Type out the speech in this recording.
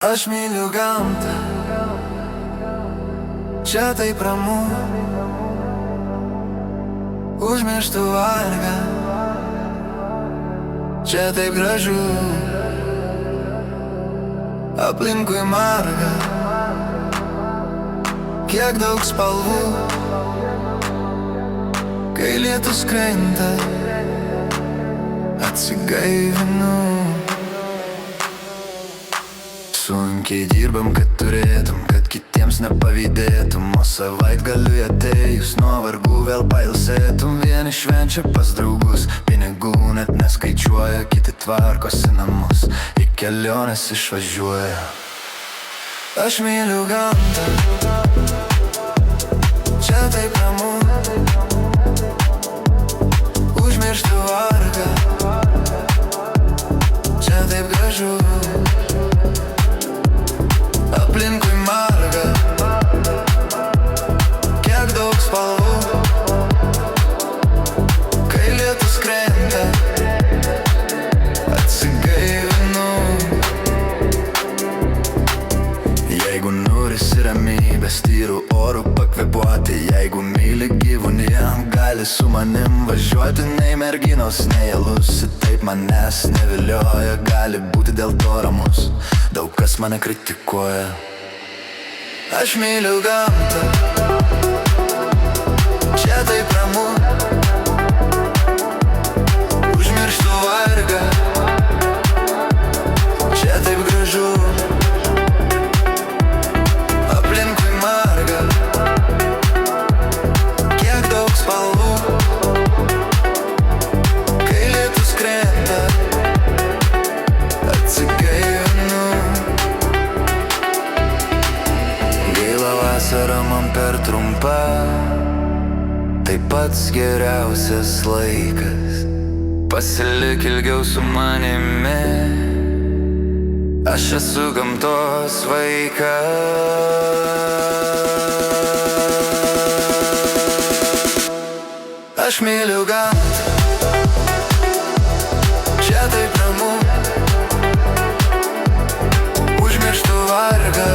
Aš myliu gamtą, čia taip ramu, užmirštu vargą, čia taip gražu, aplinkui marga, kiek daug spalvų, kai lietus krenta, atsigaivinu. Sunkiai dirbam, kad turėtum, kad kitiems nepavydėtum, o savaitgaliui atėjus nuo vargų vėl pailsėtum. Vieni švenčia pas draugus, pinigų net neskaičiuoja, kiti tvarkosi namus, į keliones išvažiuoja. Aš myliu gamtą, čia taip ramu, užmirštu vargą, čia taip gražu, aplinkui marga, kiek daug spalvų, kai lietus krenta, atsigaivinu. Jeigu norisi ramybės, tyru oru pakvėpuoti, jeigu myli gyvūniją, gali su manim važiuoti. Nei merginos, nei alus, taip manęs nevilioja, gali būti dėl to ramus, daug kas mane kritikuoja. Aš myliu gamtą, čia taip ramu, užmirštu vargą, čia taip gražu, aplinkui marga, kiek daug spalvų, kai lietus krenta, atsigaivinu. Gaila, vasara man per trumpa, tai pats geriausias laikas, pasilik ilgiau su manimi, aš esu gamtos vaikas. Aš myliu gamtą, čia taip ramu, užmirštu vargą,